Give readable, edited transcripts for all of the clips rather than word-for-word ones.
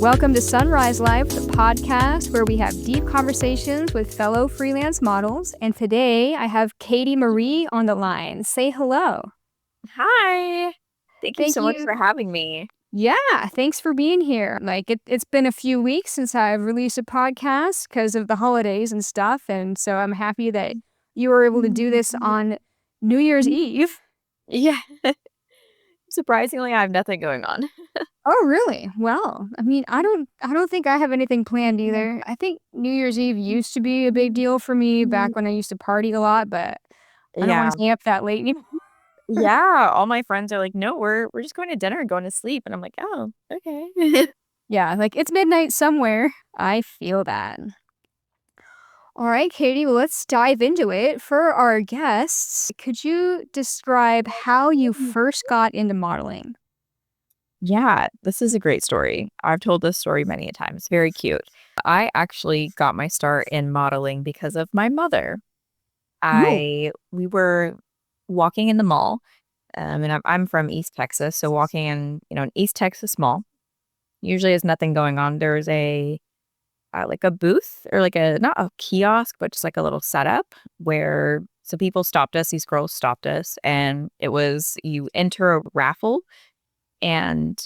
Welcome to Sunrise Life, the podcast where we have deep conversations with fellow freelance models. And today I have Katie Marie on the line. Say hello. Hi. Thank you Thank so much you. for having me. Yeah, thanks for being here. It's been a few weeks since I've released a podcast because of the holidays and stuff. And so I'm happy that you were able to do this on New Year's Eve. Yeah. Surprisingly, I have nothing going on. Oh, really? Well, I don't think I have anything planned either. I think New Year's Eve used to be a big deal for me back when I used to party a lot, but I don't want Yeah. to stay up that late anymore. Yeah. All my friends are like, no, we're just going to dinner and going to sleep. And I'm like, oh, okay. Yeah, like it's midnight somewhere. I feel that. All right, Katie, well, let's dive into it. For our guests, could you describe how you first got into modeling? Yeah, this is a great story. I've told this story many a times. Very cute. I actually got my start in modeling because of my mother. Oh, We were walking in the mall, and I'm from East Texas, so walking in, an East Texas mall usually has nothing going on. There's like a booth or like a not a kiosk, but just like a little setup where some people stopped us. These girls stopped us, and it was you enter a raffle, and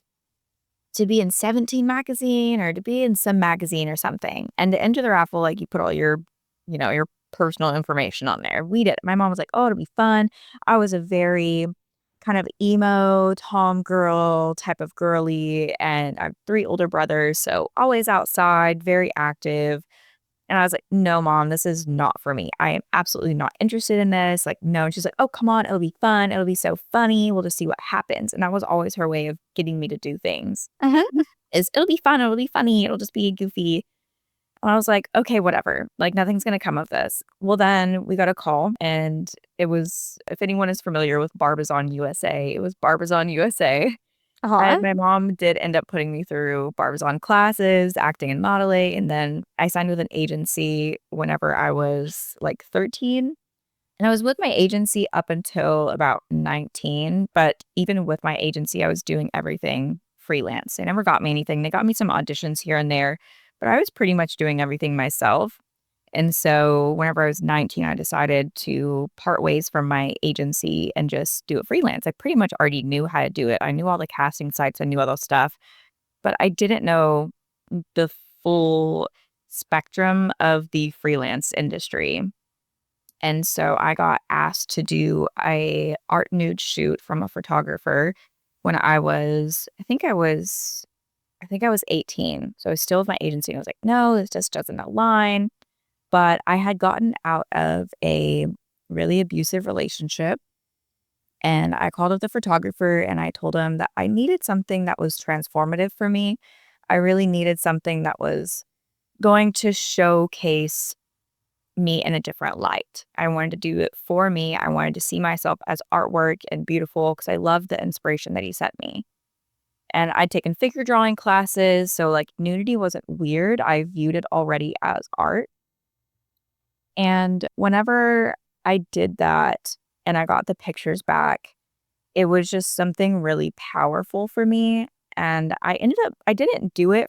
to be in 17 magazine or to be in some magazine or something, and to enter the raffle, like you put all your personal information on there. We did. My mom was like, "Oh, it'll be fun." I was a very kind of emo, tom girl type of girly, and I have 3 older brothers, so always outside, very active, and I was like, "No, mom, this is not for me. I am absolutely not interested in this." Like, "No." And she's like, "Oh, come on, it'll be fun. It'll be so funny. We'll just see what happens." And that was always her way of getting me to do things. uh-huh. Is it'll be fun, it'll be funny, it'll just be goofy. And I was like, "Okay, whatever. Like, nothing's gonna come of this." Well, then we got a call, and it was if anyone is familiar with Barbizon USA, it was Barbizon USA. Uh-huh. And my mom did end up putting me through Barbizon classes, acting and modeling, and then I signed with an agency whenever I was, like, 13. And I was with my agency up until about 19, but even with my agency, I was doing everything freelance. They never got me anything. They got me some auditions here and there, but I was pretty much doing everything myself. And so whenever I was 19, I decided to part ways from my agency and just do it freelance. I pretty much already knew how to do it. I knew all the casting sites, I knew all those stuff, but I didn't know the full spectrum of the freelance industry. And so I got asked to do a art nude shoot from a photographer when I think I was 18. So I was still with my agency. And I was like, no, this just doesn't align. But I had gotten out of a really abusive relationship. And I called up the photographer and I told him that I needed something that was transformative for me. I really needed something that was going to showcase me in a different light. I wanted to do it for me. I wanted to see myself as artwork and beautiful because I loved the inspiration that he sent me. And I'd taken figure drawing classes. So, like, nudity wasn't weird. I viewed it already as art. And whenever I did that and I got the pictures back, it was just something really powerful for me. And I didn't do it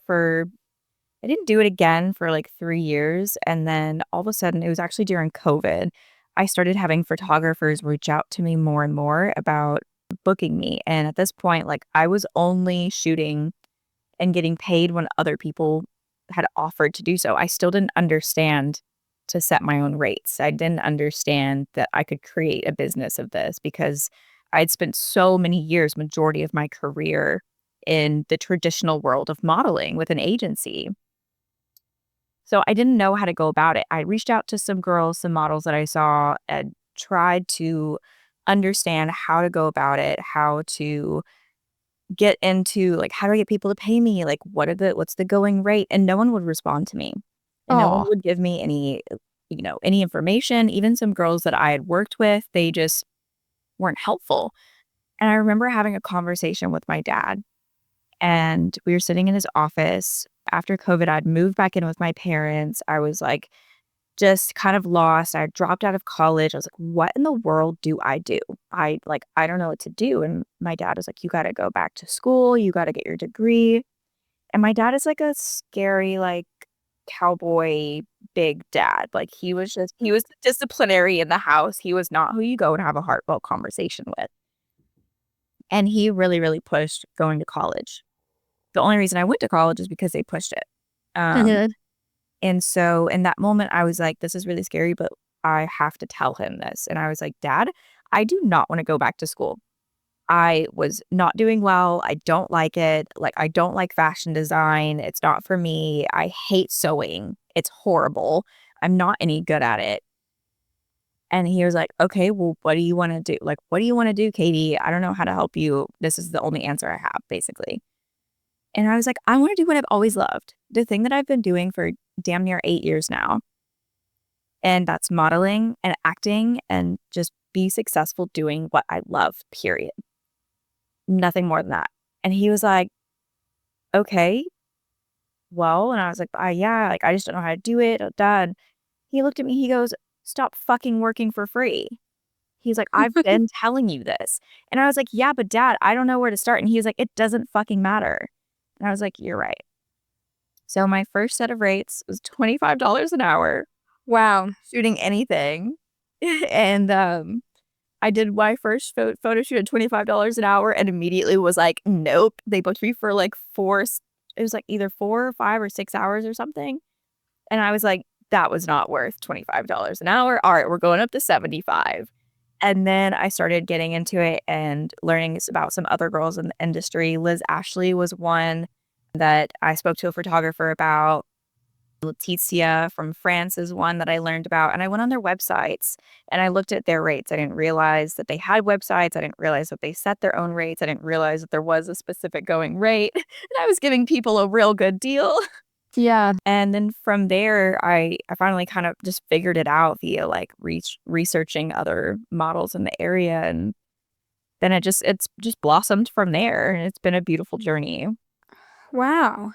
again for like 3 years. And then all of a sudden, it was actually during COVID, I started having photographers reach out to me more and more about booking me. And at this point, like I was only shooting and getting paid when other people had offered to do so. I still didn't understand to set my own rates. I didn't understand that I could create a business of this because I'd spent so many years, majority of my career in the traditional world of modeling with an agency. So I didn't know how to go about it. I reached out to some girls, some models that I saw, and tried to understand how to go about it, how to get into like how do I get people to pay me? Like what's the going rate? And no one would respond to me. And no one Oh, would give me any information. Even some girls that I had worked with, they just weren't helpful. And I remember having a conversation with my dad, and we were sitting in his office. After COVID, I'd moved back in with my parents. I was like just kind of lost. I dropped out of college. I was like, what in the world do I do? I don't know what to do. And my dad was like, you got to go back to school. You got to get your degree. And my dad is like a scary, like cowboy big dad. Like he was the disciplinary in the house. He was not who you go and have a heartfelt conversation with. And he really, really pushed going to college. The only reason I went to college is because they pushed it. Um, Mhm. and so in that moment, I was like, this is really scary, but I have to tell him this. And I was like, Dad, I do not want to go back to school. I was not doing well. I don't like it. Like, I don't like fashion design. It's not for me. I hate sewing. It's horrible. I'm not any good at it. And he was like, okay, well, what do you want to do? Like, what do you want to do, Katie? I don't know how to help you. This is the only answer I have, basically. And I was like, I want to do what I've always loved, the thing that I've been doing for damn near 8 years now. And that's modeling and acting and just be successful doing what I love, period. Nothing more than that. And he was like, okay, well, and I was like, yeah, like I just don't know how to do it. Dad. He looked at me, he goes, stop fucking working for free. He's like, I've been telling you this. And I was like, yeah, but Dad, I don't know where to start. And he was like, it doesn't fucking matter. And I was like, you're right. So my first set of rates was $25 an hour, Wow. shooting anything. And I did my first photo shoot at $25 an hour and immediately was like, nope. They booked me for like it was like either 4 or 5 or 6 hours or something. And I was like, that was not worth $25 an hour. All right, we're going up to 75. And then I started getting into it and learning about some other girls in the industry. Liz Ashley was one that I spoke to a photographer about. Leticia from France is one that I learned about. And I went on their websites and I looked at their rates. I didn't realize that they had websites. I didn't realize that they set their own rates. I didn't realize that there was a specific going rate. And I was giving people a real good deal. Yeah. And then from there, I finally kind of just figured it out via like researching other models in the area. And then it's just blossomed from there. And it's been a beautiful journey. Wow.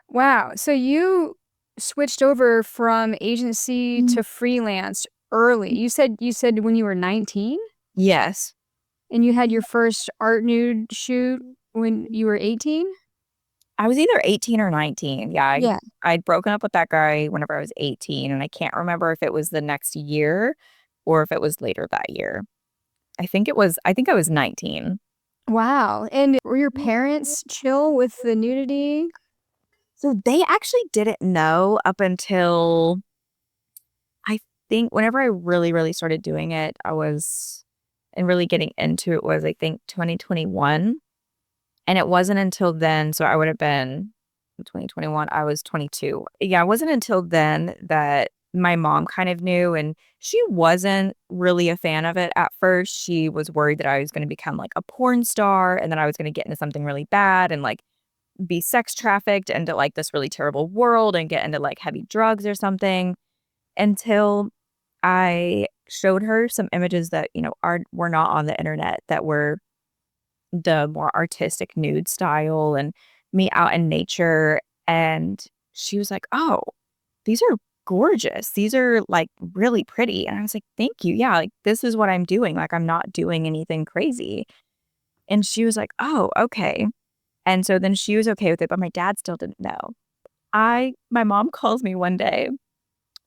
Wow. So you switched over from agency Mhm. to freelance early. You said when you were 19 Yes. and you had your first art nude shoot when you were 18? I was either 18 or 19. Yeah, Yeah. I'd broken up with that guy whenever I was 18, and I can't remember if it was the next year or if it was later that year. I think I was 19. Wow. And were your parents chill with the nudity? So they actually didn't know up until I think whenever I really, really started doing it, I was and really getting into it was I think 2021. And it wasn't until then, so I would have been in 2021, I was 22. Yeah, it wasn't until then that my mom kind of knew, and she wasn't really a fan of it at first. She was worried that I was going to become like a porn star and then I was going to get into something really bad and like be sex trafficked into like this really terrible world and get into like heavy drugs or something until I showed her some images that, were not on the internet that were the more artistic nude style and me out in nature. And she was like, oh, these are gorgeous. These are like really pretty. And I was like, thank you. Yeah, like this is what I'm doing. Like I'm not doing anything crazy. And she was like, oh, okay. And so then she was okay with it, but my dad still didn't know. My mom calls me one day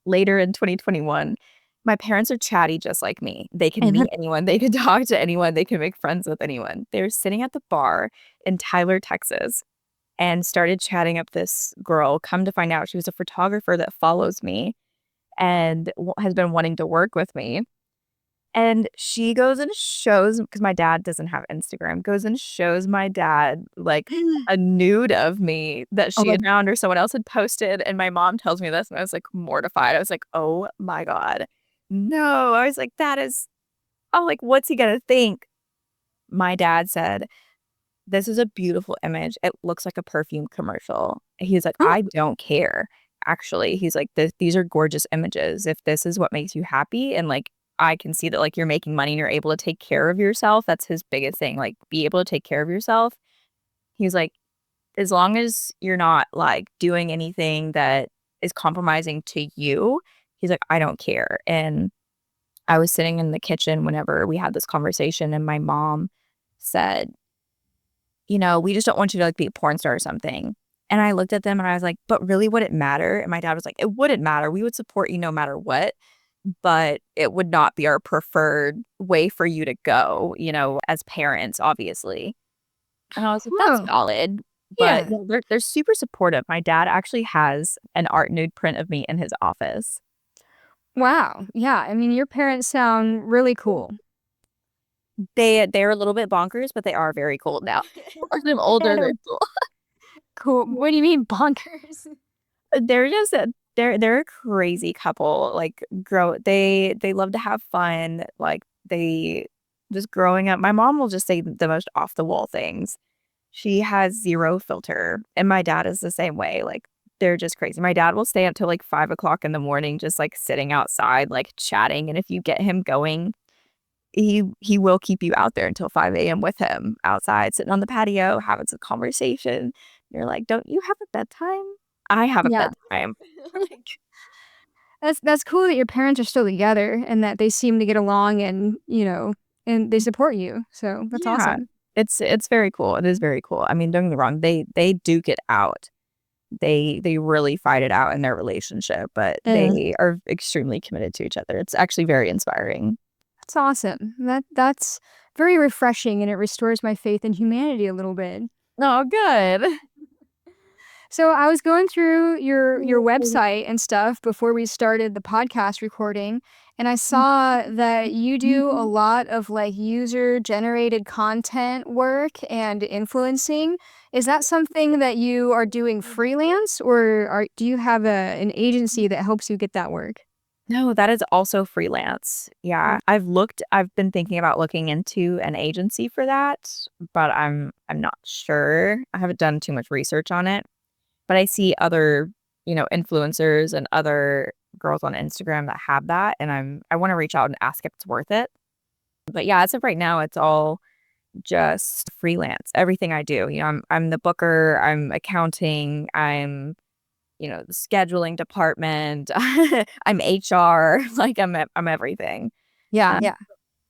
later in 2021. My parents are chatty just like me. They can And meet anyone, they can talk to anyone, they can make friends with anyone. They're sitting at the bar in Tyler, Texas, and started chatting up this girl. Come to find out, she was a photographer that follows me and has been wanting to work with me. And she goes and shows, because my dad doesn't have Instagram, goes and shows my dad like a nude of me that oh she my had found or someone else had posted. And my mom tells me this, and I was like mortified. I was like, oh my God. No. I was like, I'm like, what's he gonna think? My dad said, this is a beautiful image. It looks like a perfume commercial. He's like, I don't care. Actually, he's like, these are gorgeous images. If this is what makes you happy, and like, I can see that like you're making money and you're able to take care of yourself. That's his biggest thing. Like, be able to take care of yourself. He's like, as long as you're not like doing anything that is compromising to you, he's like, I don't care. And I was sitting in the kitchen whenever we had this conversation, and my mom said, we just don't want you to like be a porn star or something. And I looked at them and I was like, but really, would it matter? And my dad was like, it wouldn't matter. We would support you no matter what, but it would not be our preferred way for you to go, as parents, obviously. And I was like, that's Whoa. valid. But Yeah. yeah, they're super supportive. My dad actually has an art nude print of me in his office. Wow. Yeah. I mean, your parents sound really cool. They're a little bit bonkers, but they are very cool now. As I'm older, they're cool. Cool. What do you mean bonkers? They're just they're a crazy couple. Like they love to have fun. Like they just growing up. My mom will just say the most off the wall things. She has zero filter, and my dad is the same way. Like they're just crazy. My dad will stay up till like 5 o'clock in the morning, just like sitting outside, like chatting. And if you get him going, he will keep you out there until 5 a.m. with him outside, sitting on the patio, having some conversation. You're like, don't you have a bedtime? I have a Yeah. bedtime. Like, That's cool that your parents are still together and that they seem to get along and, and they support you. So that's yeah, awesome. it's very cool. It is very cool. I mean, don't get me wrong, they duke it out. They really fight it out in their relationship, but they are extremely committed to each other. It's actually very inspiring. That's awesome. That's very refreshing and it restores my faith in humanity a little bit. Oh, good. So I was going through your website and stuff before we started the podcast recording, and I saw that you do a lot of like user generated content work and influencing. Is that something that you are doing freelance or do you have an agency that helps you get that work? No, that is also freelance. Yeah. I've been thinking about looking into an agency for that, but I'm not sure. I haven't done too much research on it, but I see other, influencers and other girls on Instagram that have that, and I want to reach out and ask if it's worth it. But yeah, as of right now, it's all just freelance. Everything I do, I'm the booker, I'm accounting, I'm the scheduling department. I'm HR. Like I'm everything. Yeah, Um, yeah.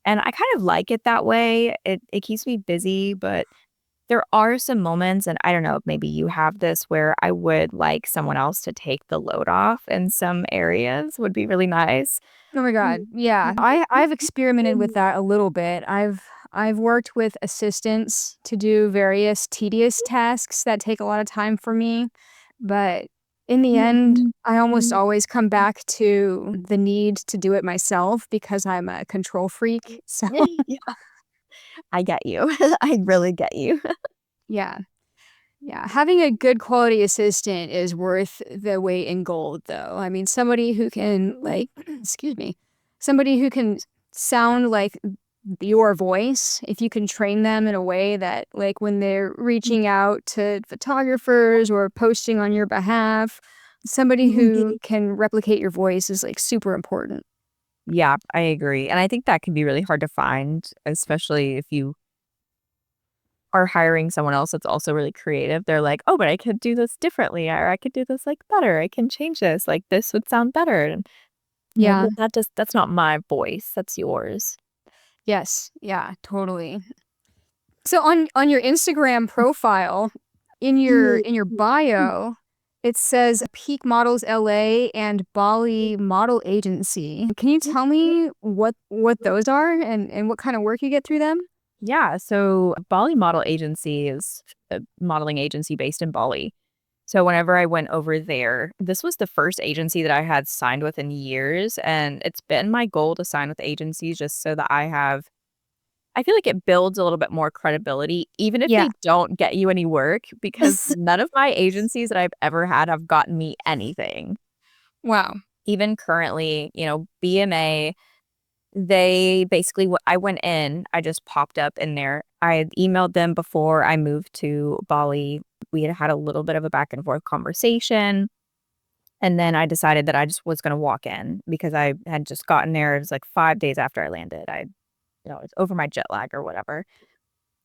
and I kind of like it that way. It keeps me busy, but there are some moments, and I don't know if maybe you have this where I would like someone else to take the load off in some areas would be really nice. Oh my God. Yeah. I've experimented with that a little bit. I've worked with assistants to do various tedious tasks that take a lot of time for me, but in the end, I almost always come back to the need to do it myself because I'm a control freak. So, Yeah, I get you. I really get you. yeah. Yeah, having a good quality assistant is worth the weight in gold, though. I mean, somebody who can, like, excuse me, somebody who can sound like your voice, if you can train them in a way that, like, when they're reaching out to photographers or posting on your behalf, somebody who can replicate your voice is, like, super important. Yeah, I agree. And I think that can be really hard to find, especially if you are hiring someone else that's also really creative. They're like, "Oh, but I could do this differently, or I could do this, like, better. I can change this, like, this would sound better." And I'm like, Yeah. "Well, that's not my voice, that's yours." Yes. Yeah, totally. So on your Instagram profile, in your bio, it says Peak Models LA and Bali Model Agency. Can you tell me what those are and what kind of work you get through them? Yeah, so Bali Model Agency is a modeling agency based in Bali. So whenever I went over there, this was the first agency that I had signed with in years, and it's been my goal to sign with agencies just so that I feel like it builds a little bit more credibility, even if Yeah. they don't get you any work, because none of my agencies that I've ever had have gotten me anything. Wow. Even currently, BMA, they basically, I went in, I just popped up in there. I had emailed them before I moved to Bali. We had had a little bit of a back and forth conversation. And then I decided that I just was going to walk in because I had just gotten there. It was like 5 days after I landed. It's over my jet lag or whatever.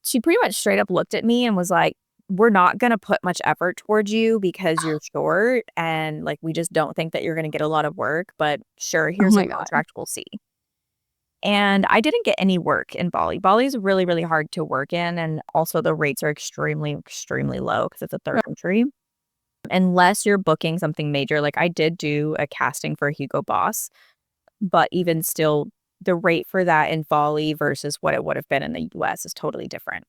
She pretty much straight up looked at me and was like, "We're not gonna put much effort towards you because you're short, and, like, we just don't think that you're gonna get a lot of work, but sure, Oh here's a my God. contract, we'll see." And I didn't get any work in Bali. Bali is really, really hard to work in, and also the rates are extremely, extremely low because it's a third country. unless you're booking something major. Like I did do a casting for Hugo Boss, but even still, the rate for that in Bali versus what it would have been in the US is totally different.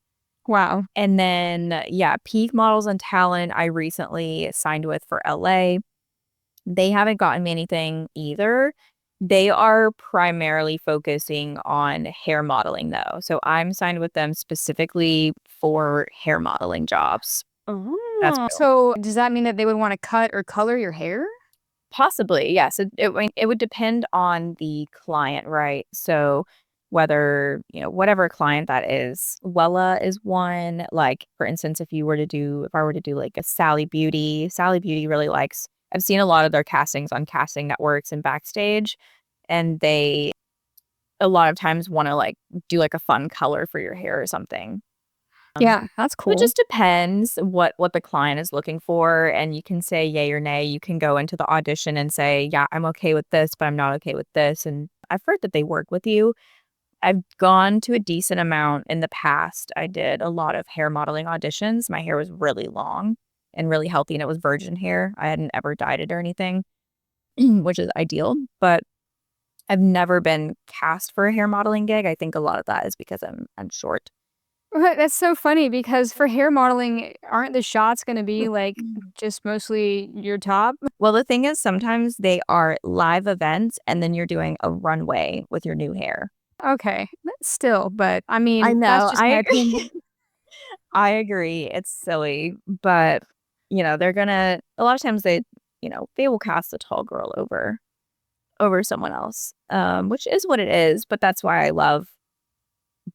Wow. And then, yeah, Peak Models and Talent, I recently signed with for LA. They haven't gotten me anything either. They are primarily focusing on hair modeling, though. So I'm signed with them specifically for hair modeling jobs. That's Oh. So does that mean that they would want to cut or color your hair? possibly, yes. It would depend on the client, right? So whether, whatever client that is. Wella is one. Like, for instance, if I were to do like a Sally Beauty really likes, I've seen a lot of their castings on casting networks and backstage, and they a lot of times want to like do like a fun color for your hair or something. Yeah, that's So it cool. just depends what the client is looking for, and you can say yay or nay. You can go into the audition and say, "Yeah, I'm okay with this, but I'm not okay with this." And I've heard that they work with you. I've gone to a decent amount in the past. I did a lot of hair modeling auditions. My hair was really long and really healthy, and it was virgin hair. I hadn't ever dyed it or anything, which is ideal, but I've never been cast for a hair modeling gig. I think a lot of that is because I'm short. That's so funny because for hair modeling, aren't the shots going to be like just mostly your top? Well, the thing is, sometimes they are live events and then you're doing a runway with your new hair. Okay, still, but I I mean, that's know. just I my agree. opinion. I agree. It's silly, but they're gonna a lot of times they will cast a tall girl over someone else. Which is what it is, but that's why I love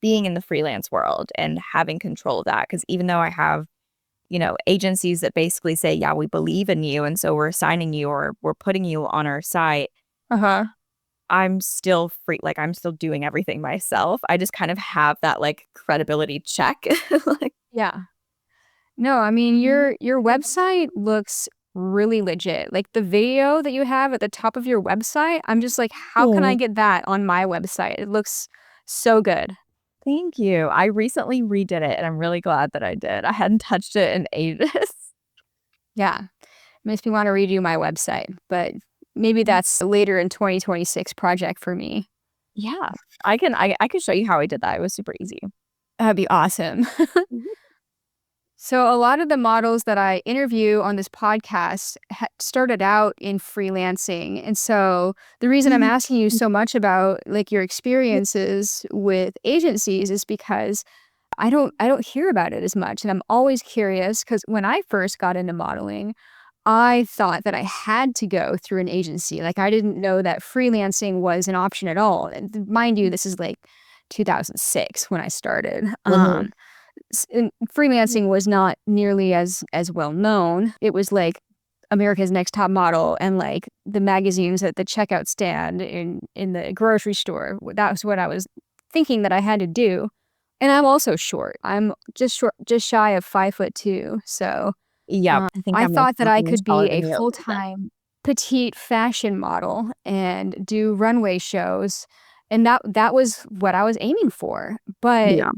being in the freelance world and having control of that. Because even though I have agencies that basically say, yeah, we believe in you. And so we're assigning you or we're putting you on our site. Uh-huh. I'm still free. Like I'm still doing everything myself. I just kind of have that like credibility check. Like, Yeah. No, I mean your website looks really legit. Like the video that you have at the top of your website, I'm just like, how can I oh, get that on my website? It looks so good. thank you. I recently redid it and I'm really glad that I did. I hadn't touched it in ages. Yeah. Makes me want to redo my website, but maybe that's a later in 2026 project for me. Yeah. I can show you how I did that. It was super easy. That'd be awesome. Mhm. So a lot of the models that I interview on this podcast started out in freelancing. And so the reason I'm asking you so much about like your experiences with agencies is because I don't hear about it as much and I'm always curious cuz when I first got into modeling, I thought that I had to go through an agency. Like I didn't know that freelancing was an option at all. And mind you, this is like 2006 when I started. Mhm. And freelancing was not nearly as well known. It was like America's Next Top Model and like the magazines at the checkout stand in the grocery store. That was what I was thinking that I had to do. And I'm also short. I'm just shy of 5'2". So Yep. I think I I'm like thought that 4 I inches could taller be than a you. full-time petite fashion model and do runway shows. And that was what I was aiming for. But Yeah.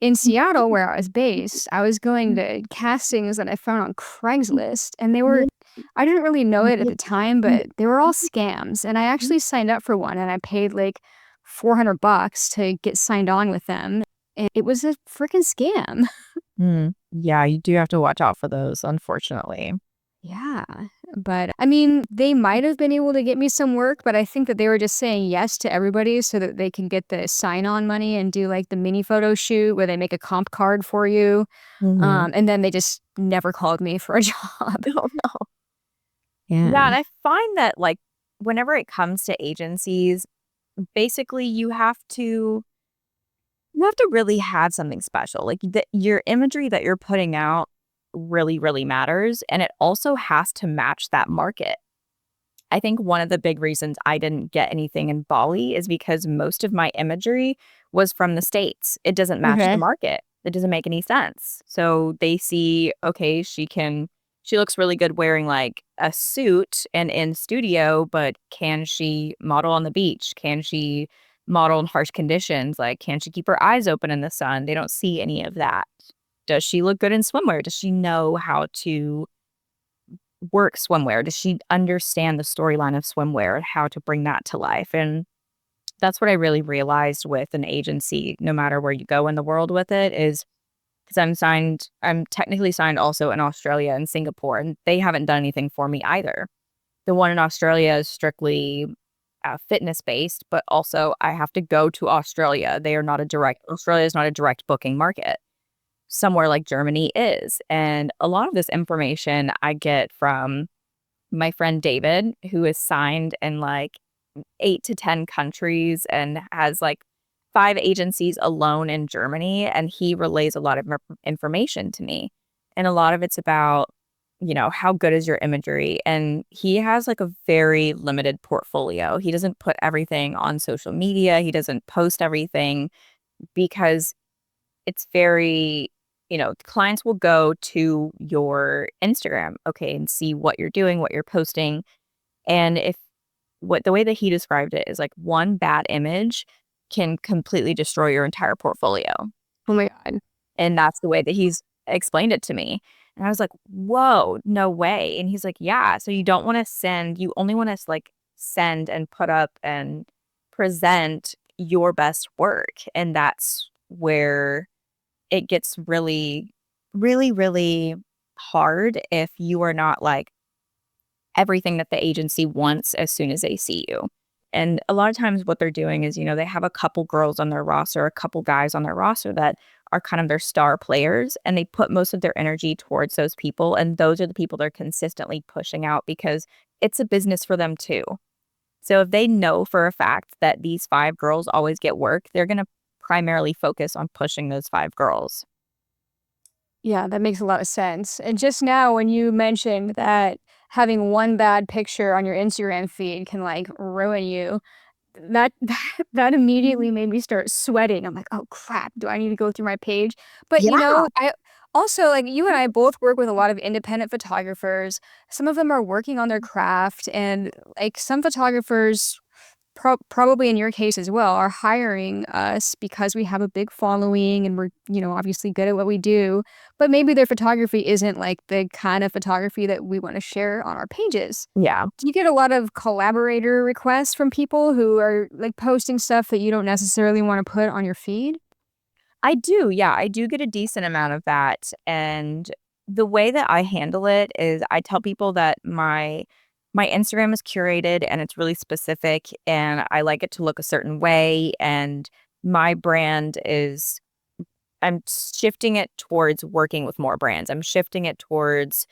in Seattle, where I was based, I was going to castings that I found on Craigslist, and I didn't really know it at the time, but they were all scams. And I actually signed up for one, and I paid like $400 to get signed on with them. And it was a freaking scam. Mm. Yeah, you do have to watch out for those, unfortunately. Yeah. But I mean, they might have been able to get me some work, but I think that they were just saying yes to everybody so that they can get the sign on money and do like the mini photo shoot where they make a comp card for you. Mhm. And then they just never called me for a job. Oh, no. Yeah, Yeah. and I find that, like, whenever it comes to agencies, basically you have to really have something special. Like, your imagery that you're putting out really, really matters, and it also has to match that market. I think one of the big reasons I didn't get anything in Bali is because most of my imagery was from the States. It doesn't match the Okay. market. It doesn't make any sense. So they see, okay, she looks really good wearing like a suit and in studio, but can she model on the beach? Can she model in harsh conditions? Like, can she keep her eyes open in the sun? They don't see any of that. Does she look good in swimwear? Does she know how to work swimwear? Does she understand the storyline of swimwear and how to bring that to life? And that's what I really realized with an agency, no matter where you go in the world with it, is because I'm technically signed also in Australia and Singapore, and they haven't done anything for me either. The one in Australia is strictly fitness based, but also I have to go to Australia. Australia is not a direct booking market. Somewhere like Germany is. And a lot of this information I get from my friend David, who is signed in like 8 to 10 countries and has like 5 agencies alone in Germany. And he relays a lot of information to me. And a lot of it's about, how good is your imagery? And he has like a very limited portfolio. He doesn't put everything on social media, he doesn't post everything because it's very, clients will go to your Instagram, okay, and see what you're doing, what you're posting. And if what the way that he described it is like one bad image can completely destroy your entire portfolio. Oh my God. And that's the way that he's explained it to me. And I was like, whoa, no way. And he's like, yeah. So you only want to like send and put up and present your best work. And that's where it gets really, really, really hard if you are not like everything that the agency wants as soon as they see you. And a lot of times what they're doing is, they have a couple girls on their roster, a couple guys on their roster that are kind of their star players, and they put most of their energy towards those people. And those are the people they're consistently pushing out because it's a business for them too. So if they know for a fact that these 5 girls always get work, they're going to primarily focus on pushing those 5 girls. Yeah, that makes a lot of sense. And just now, when you mentioned that having one bad picture on your Instagram feed can like ruin you, that immediately made me start sweating. I'm like, oh crap, do I need to go through my page? But Yeah. I also like you and I both work with a lot of independent photographers. Some of them are working on their craft, and like some photographers probably in your case as well, are hiring us because we have a big following and we're, obviously good at what we do. But maybe their photography isn't like the kind of photography that we want to share on our pages. Yeah. Do you get a lot of collaborator requests from people who are like posting stuff that you don't necessarily want to put on your feed? I do. Yeah, I do get a decent amount of that. And the way that I handle it is I tell people that my Instagram is curated and it's really specific and I like it to look a certain way and my brand is I'm shifting it towards working with more brands. I'm shifting it towards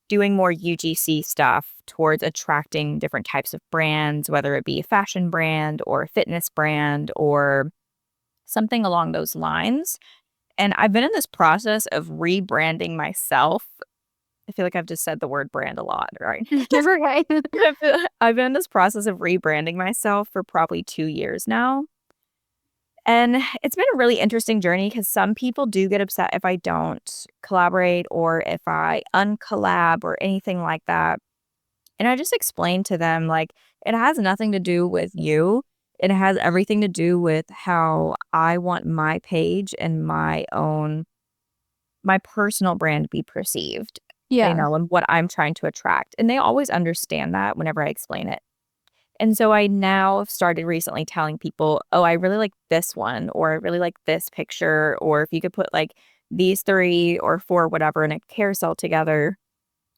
doing more UGC stuff, towards attracting different types of brands, whether it be a fashion brand or a fitness brand or something along those lines. And I've been in this process of rebranding myself. I feel like I've just said the word brand a lot, right? Never right. I've been in this process of rebranding myself for probably 2 years now. And it's been a really interesting journey because some people do get upset if I don't collaborate or if I uncollab or anything like that. And I just explained to them, like, it has nothing to do with you. It has everything to do with how I want my page and my personal brand to be perceived, Yeah. and what I'm trying to attract. And they always understand that whenever I explain it. And so I now have started recently telling people, oh, I really like this one, or I really like this picture, or if you could put like these 3 or 4, whatever, in a carousel together,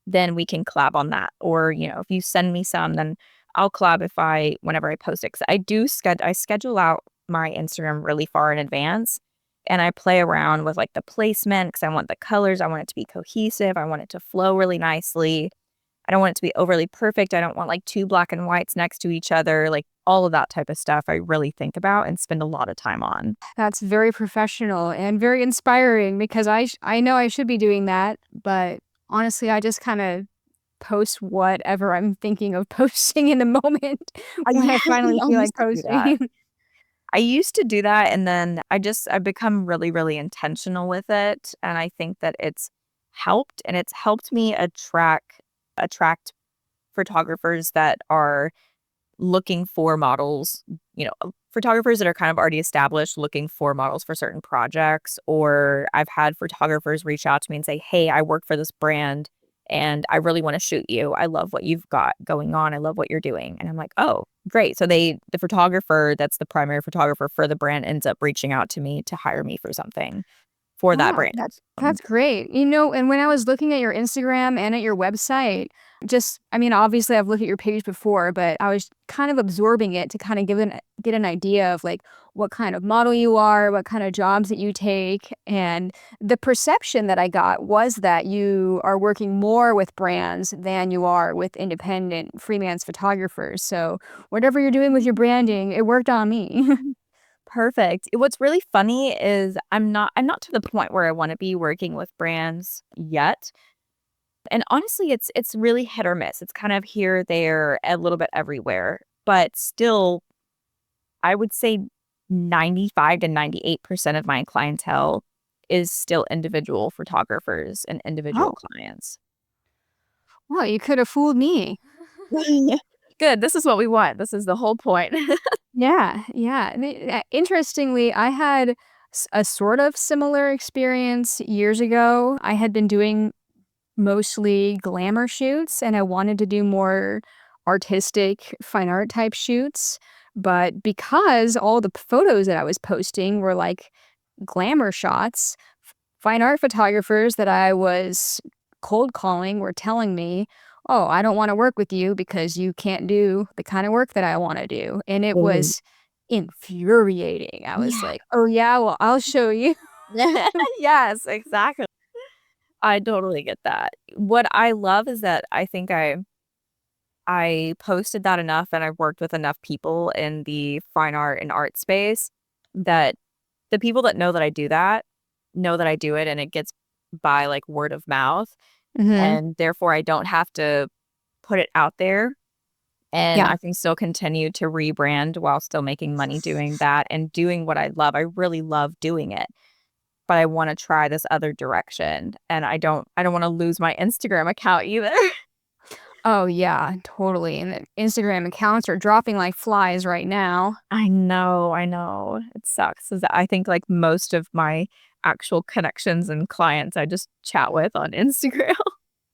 then we can collab on that. Or, if you send me some, then I'll collab whenever I post it. 'Cause I schedule out my Instagram really far in advance and I play around with like the placement because I want the colors. I want it to be cohesive. I want it to flow really nicely. I don't want it to be overly perfect. I don't want like 2 black and whites next to each other. Like all of that type of stuff I really think about and spend a lot of time on. That's very professional and very inspiring because I know I should be doing that, but honestly, I just kind of post whatever I'm thinking of posting in the moment when I finally I feel like used to do that. posting. I used to do that, and then I've become really, really intentional with it, and I think that it's helped me attract photographers that are looking for models, photographers that are kind of already established looking for models for certain projects, or I've had photographers reach out to me and say, "Hey, I work for this brand. and I really want to shoot you. I love what you've got going on. I love what you're doing." And I'm like, "Oh, great." So the photographer, that's the primary photographer for the brand, ends up reaching out to me to hire me for something for that Wow, brand. that's great. And when I was looking at your Instagram and at your website, obviously I've looked at your page before, but I was kind of absorbing it to kind of get an idea of like what kind of model you are, what kind of jobs that you take, and the perception that I got was that you are working more with brands than you are with independent freelance photographers. So whatever you're doing with your branding, it worked on me. Perfect. What's really funny is I'm not to the point where I wanna be working with brands yet, and honestly, it's really hit or miss. It's kind of here, there, a little bit everywhere, but still, I would say 95 to 98% of my clientele is still individual photographers and individual Oh, clients. well, you could have fooled me. Good, this is what we want. This is the whole point. Yeah, yeah. Interestingly, I had a sort of similar experience years ago. I had been doing mostly glamour shoots and I wanted to do more artistic fine art type shoots. But because all the photos that I was posting were like glamour shots, fine art photographers that I was cold calling were telling me, "Oh, I don't wanna work with you because you can't do the kinda work that I wanna do," and it Mm. was infuriating. I was Yeah. like, "Oh, yeah? Well, I'll show you." Yes, exactly. I totally get that. What I love is that I think I posted that enough and I've worked with enough people in the fine art and art space that the people that know that I do that know that I do it and it gets by like word of mouth. Mhm. And therefore, I don't have to put it out there and Yeah. I can still continue to rebrand while still making money doing that and doing what I love. I really love doing it, but I want to try this other direction and I don't want to lose my Instagram account either. Oh, yeah, totally, and the Instagram accounts are dropping like flies right now. I know, I know. It sucks 'cause I think, like, most of my actual connections and clients I just chat with on Instagram.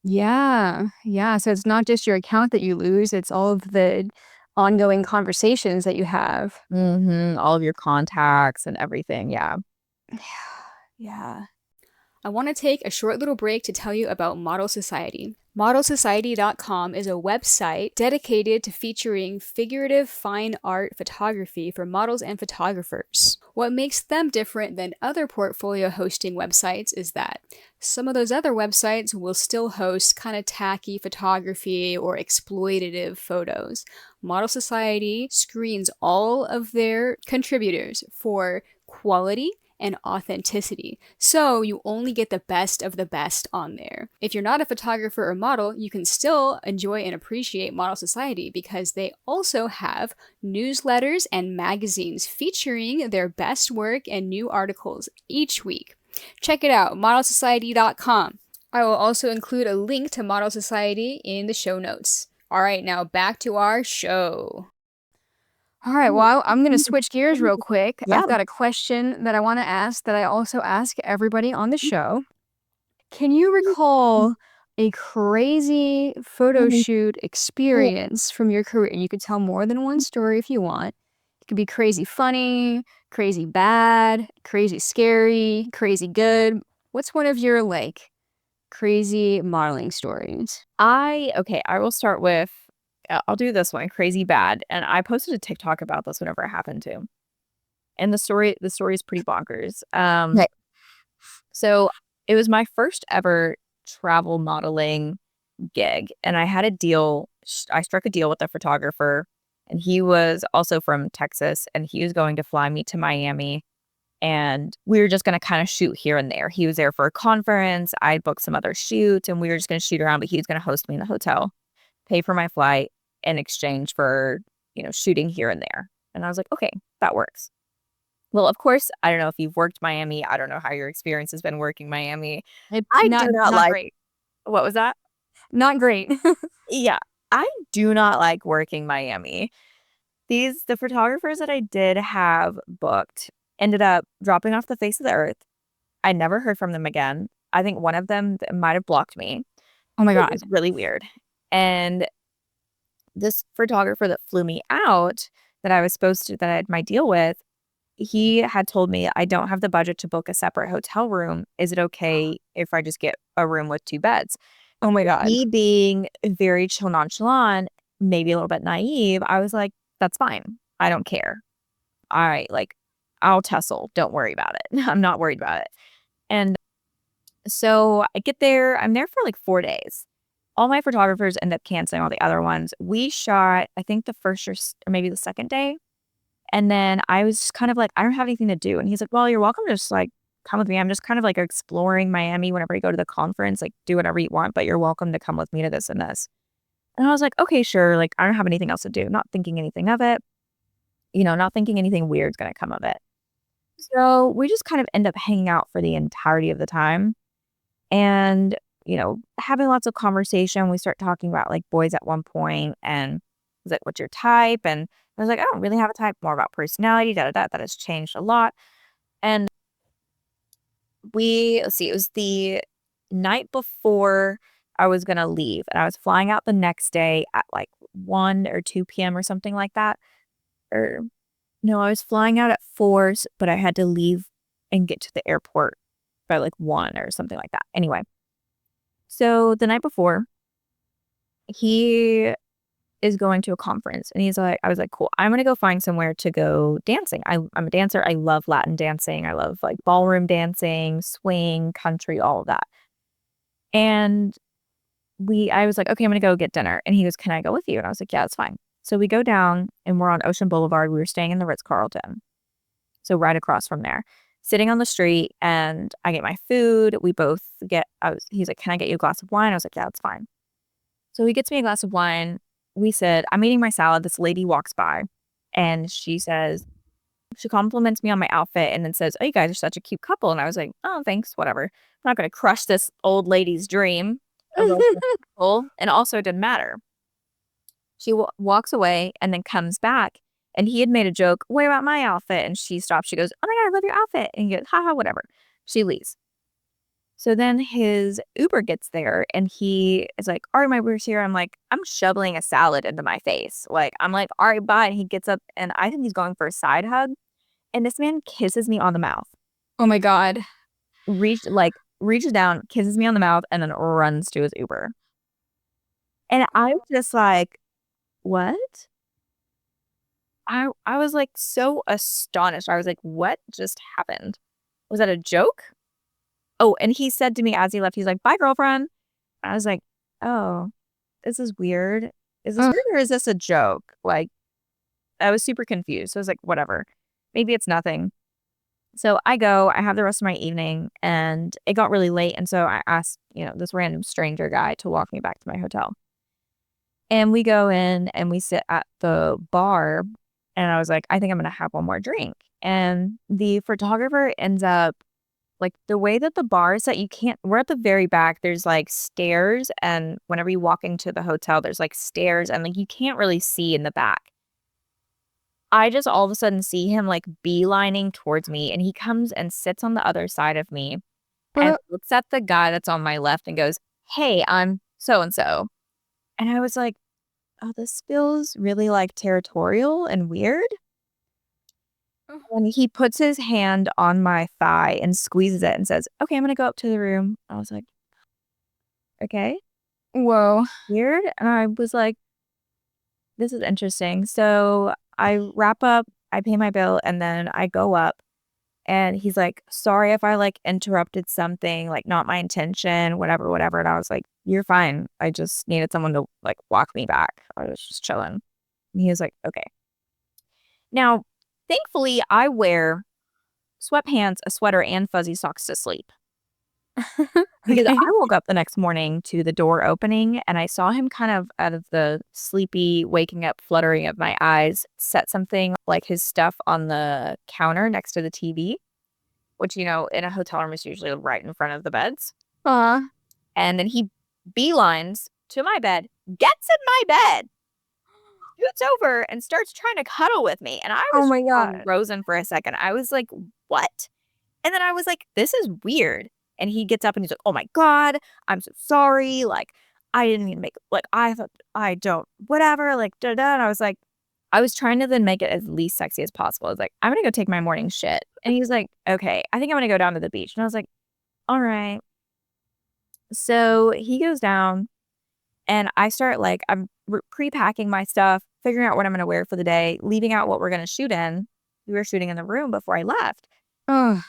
Yeah, yeah, so it's not just your account that you lose, it's all of the ongoing conversations that you have. Mhm, all of your contacts and everything, yeah. Yeah. I want to take a short little break to tell you about Model Society. ModelSociety.com is a website dedicated to featuring figurative fine art photography for models and photographers. What makes them different than other portfolio hosting websites is that some of those other websites will still host kind of tacky photography or exploitative photos. Model Society screens all of their contributors for quality and authenticity. So you only get the best of the best on there. If you're not a photographer or model, you can still enjoy and appreciate Model Society because they also have newsletters and magazines featuring their best work and new articles each week. Check it out, modelsociety.com. I will also include a link to Model Society in the show notes. All right, now back to our show. All right, well, I'm going to switch gears real quick. Yeah. I've got a question that I want to ask that I also ask everybody on the show. Can you recall a crazy photo shoot experience from your career? And you could tell more than one story if you want. It could be crazy funny, crazy bad, crazy scary, crazy good. What's one of your like crazy modeling stories? I will start with I'll do this one, crazy bad, and I posted a TikTok about this whenever it happened to. And the story is pretty bonkers. Right. So it was my first ever travel modeling gig, and I had a deal I struck a deal with a photographer, and he was also from Texas, and he was going to fly me to Miami, and we were just gonna kinda shoot here and there. He was there for a conference, I booked some other shoots, and we were just gonna shoot around, but he was gonna host me in the hotel, pay for my flight in exchange for, shooting here and there. And I was like, "Okay, that works." Well, of course, I don't know if you've worked Miami, I don't know how your experience has been working Miami. It's I not do not not like great. What was that? Not great. Yeah, I do not like working Miami. The photographers that I did have booked ended up dropping off the face of the earth. I never heard from them again. I think one of them might have blocked me. Oh my It god. was really weird. And this photographer that flew me out that I had my deal with, he had told me, "I don't have the budget to book a separate hotel room. Is it okay if I just get a room with 2 beds?" Oh my god. Me being very chill nonchalant, maybe a little bit naive, I was like, "That's fine. I don't care. Alright, like, I'll tussle. Don't worry about it. I'm not worried about it." And so I get there, I'm there for like 4 days. All my photographers end up canceling all the other ones. We shot, I think the first or maybe the second day, and then I was just kind of like, "I don't have anything to do." And he's like, "Well, you're welcome to just, like, come with me. I'm just kind of, like, exploring Miami whenever you go to the conference, like, do whatever you want, but you're welcome to come with me to this and this." And I was like, "Okay, sure." Like, I don't have anything else to do, not thinking anything of it, not thinking anything weird's gonna come of it. So, we just kind of end up hanging out for the entirety of the time and, having lots of conversation. We start talking about, like, boys at one point, and he's like, "What's your type?" And I was like, "I don't really have a type, more about personality, da da da." That has changed a lot. And let's see, it was the night before I was gonna leave, and I was flying out the next day at, like, 1 or 2 p.m. or something like that, or no, I was flying out at 4, but I had to leave and get to the airport by, like, 1 or something like that. Anyway, so the night before, he is going to a conference, and I was like, "Cool, I'm gonna go find somewhere to go dancing." I'm a dancer, I love Latin dancing, I love, like, ballroom dancing, swing, country, all of that. And I was like, "Okay, I'm gonna go get dinner." And he goes, "Can I go with you?" And I was like, "Yeah, that's fine." So we go down, and we're on Ocean Boulevard, we were staying in the Ritz-Carlton, so right across from there. Sitting on the street, and I get my food, we both get he's like, "Can I get you a glass of wine?" I was like, "Yeah, that's fine." So he gets me a glass of wine, we sit, I'm eating my salad, this lady walks by, and she compliments me on my outfit and then says, "Oh, you guys are such a cute couple." And I was like, "Oh, thanks, whatever. I'm not gonna crush this old lady's dream of a couple." And also it didn't matter. She walks away and then comes back, and he had made a joke, "What about my outfit?" And she stops, she goes, "Oh my god, I love your outfit." And he goes, "Ha ha, whatever." She leaves. So then his Uber gets there, and he is like, "Alright, my Uber's here." I'm like, I'm shoveling a salad into my face. Like, I'm like, "Alright, bye." And he gets up, and I think he's going for a side hug, and this man kisses me on the mouth. Oh my god. Reaches down, kisses me on the mouth, and then runs to his Uber. And I was just like, "What?" I was, like, so astonished. I was like, "What just happened? Was that a joke?" Oh, and he said to me as he left, he's like, "Bye, girlfriend." I was like, "Oh, this is weird. Is this Ugh. weird or is this a joke?" Like, I was super confused. So I was like, "Whatever. Maybe it's nothing." So I have the rest of my evening, and it got really late, and so I asked, this random stranger guy to walk me back to my hotel. And we go in and we sit at the bar, and I was like, "I think I'm gonna have one more drink." And the photographer ends up like, the way that the bar is set, you can't we're at the very back, there's, like, stairs, and whenever you walk into the hotel, there's, like, stairs, and, like, you can't really see in the back. I just all of a sudden see him, like, beelining towards me, and he comes and sits on the other side of me and Uh, looks at the guy that's on my left and goes, "Hey, I'm so and so." And I was like, "Oh, this feels really, like, territorial and weird." And he puts his hand on my thigh and squeezes it and says, "Okay, I'm gonna go up to the room." I was like, "Okay, Whoa. weird." And I was like, "This is interesting." So I wrap up, I pay my bill, and then I go up, and he's like, "Sorry if I, like, interrupted something, like, not my intention, whatever, whatever." And I was like, "You're fine. I just needed someone to, like, walk me back. I was just chilling." And he was like, "Okay." Now, thankfully, I wear sweatpants, a sweater, and fuzzy socks to sleep. Because Okay. I woke up the next morning to the door opening, and I saw him kind of out of the sleepy, waking up fluttering of my eyes, set something like his stuff on the counter next to the TV, which, in a hotel room is usually right in front of the beds. Aw. And then he beelines to my bed, gets in my bed, scoots over, and starts trying to cuddle with me. And I Oh was my god. frozen for a second. I was like, "What?" And then I was like, "This is weird." And he gets up and he's like, "Oh my god, I'm so sorry. Like, I didn't mean to make, like, I thought, I don't, whatever, like, da da. And I was like, I was trying to then make it as least sexy as possible. I was like, I'm gonna go take my morning shit. And he was like, okay, I think I'm gonna go down to the beach. And I was like, all right. So he goes down and I start like, I'm pre-packing my stuff, figuring out what I'm gonna wear for the day, leaving out what we're gonna shoot in. We were shooting in the room before I left. Ugh.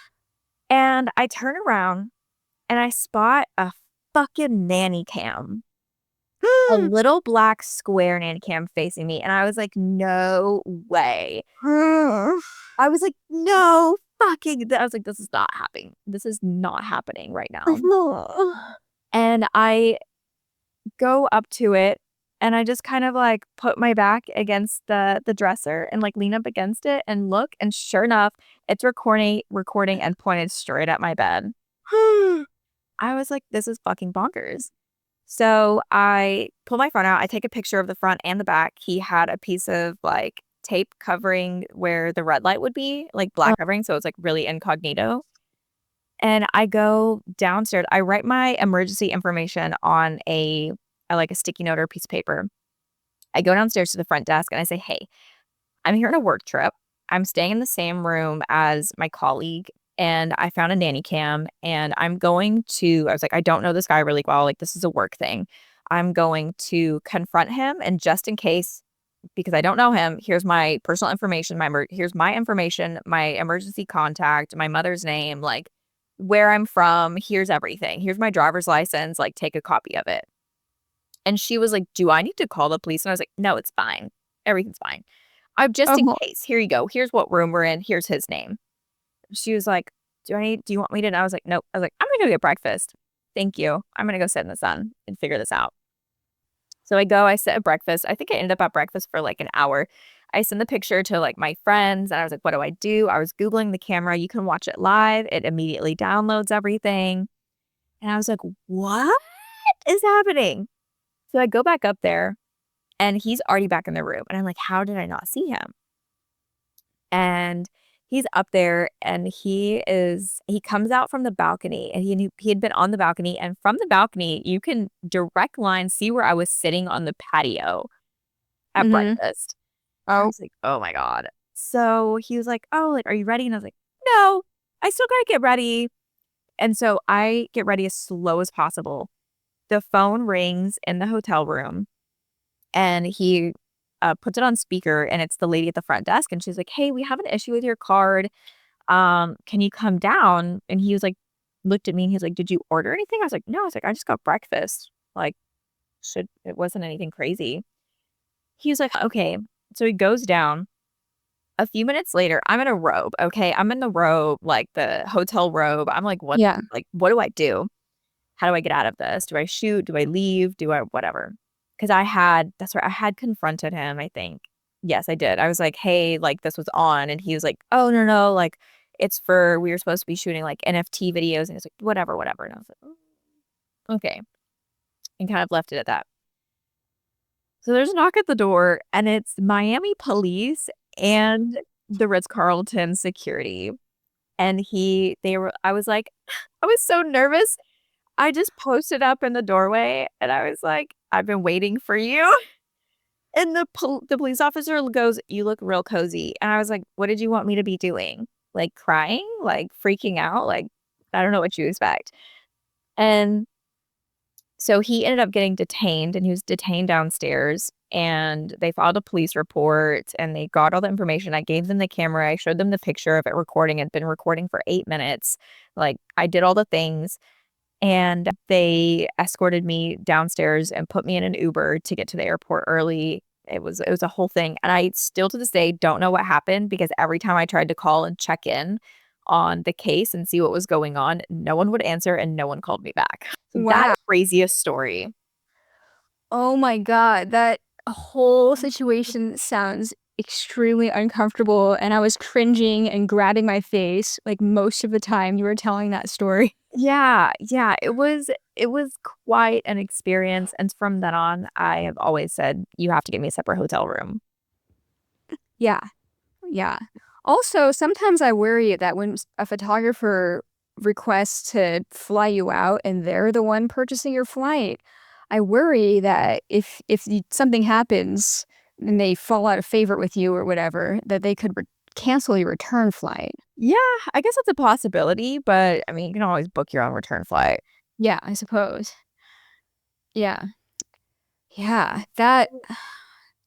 And I turn around and I spot a fucking nanny cam. A little black square nanny cam facing me, and I was like, "No way." I was like, "No fucking" I was like, "This is not happening. This is not happening right now." And I go up to it, and I just kind of, like, put my back against the dresser and, like, lean up against it and look, and sure enough, it's recording and pointed straight at my bed. I was like, "This is fucking bonkers." So I pull my phone out, I take a picture of the front and the back. He had a piece of, like, tape covering where the red light would be, like, black covering, so it's, like, really incognito. And I go downstairs, I write my emergency information on like, a sticky note or a piece of paper. I go downstairs to the front desk and I say, "Hey, I'm here on a work trip. I'm staying in the same room as my colleague, and I found a nanny cam, and I'm going to" I was like, "I don't know this guy really well, like, this is a work thing. I'm going to confront him, and just in case, because I don't know him, here's my personal information, here's my information, my emergency contact, my mother's name, like, where I'm from, here's everything. Here's my driver's license, like, take a copy of it." And she was like, "Do I need to call the police?" And I was like, "No, it's fine. Everything's fine. I'm just in Oh, case. Here you go. Here's what room we're in. Here's his name." She was like, do you want me to?" And I was like, "Nope." I was like, "I'm gonna go get breakfast. Thank you. I'm gonna go sit in the sun and figure this out." So I sit at breakfast. I think I ended up at breakfast for like an hour. I send the picture to like my friends and I was like, "What do I do?" I was Googling the camera. You can watch it live. It immediately downloads everything. And I was like, "What is happening?" So I go back up there and he's already back in the room. And I'm like, "How did I not see him?" And he's up there and he comes out from the balcony and he had been on the balcony, and from the balcony you can direct line see where I was sitting on the patio at mhm. breakfast. I Oh, was like, "Oh my god." So he was like, "Oh, like, are you ready?" And I was like, "No, I still gotta get ready." And so I get ready as slow as possible. The phone rings in the hotel room and he puts it on speaker, and it's the lady at the front desk, and she's like, "Hey, we have an issue with your card. Can you come down?" And he was like, looked at me and he's like, "Did you order anything?" I was like, "No." I was like, "I just got breakfast. Like, it wasn't anything crazy." He was like, "Okay." So he goes down. A few minutes later, I'm in a robe. Okay. I'm in the robe, like the hotel robe. I'm yeah. like, what do I do? How do I get out of this? Do I shoot? Do I leave? Do I whatever? Because that's right, I had confronted him, I think. Yes, I did. I was like, "Hey, like this was on." And he was like, "Oh, no, no, like we were supposed to be shooting like NFT videos." And he's like, "Whatever, whatever." And I was like, okay. And kind of left it at that. So there's a knock at the door and it's Miami police and the Ritz-Carlton security. And I was like, I was so nervous. I just posted up in the doorway and I was like, "I've been waiting for you." And the police officer goes, "You look real cozy." And I was like, "What did you want me to be doing? Like crying? Like freaking out? Like, I don't know what you expect." And so he ended up getting detained and he was detained downstairs and they filed a police report and they got all the information. I gave them the camera. I showed them the picture of it recording. It had been recording for 8 minutes. Like I did all the things. And they escorted me downstairs and put me in an Uber to get to the airport early. It was a whole thing, and I still to this day don't know what happened because every time I tried to call and check in on the case and see what was going on, no one would answer and no one called me back. So that Wow. craziest story. Oh my god, that whole situation sounds extremely uncomfortable, and I was cringing and grabbing my face, like, most of the time you were telling that story. Yeah, yeah, it was quite an experience, and from then on, I have always said, "You have to get me a separate hotel room." Yeah, yeah. Also, sometimes I worry that when a photographer requests to fly you out and they're the one purchasing your flight, I worry that if something happens and they fall out of favor with you or whatever, that they could cancel your return flight. Yeah, I guess that's a possibility, but I mean, you can always book your own return flight. Yeah, I suppose. Yeah. Yeah, that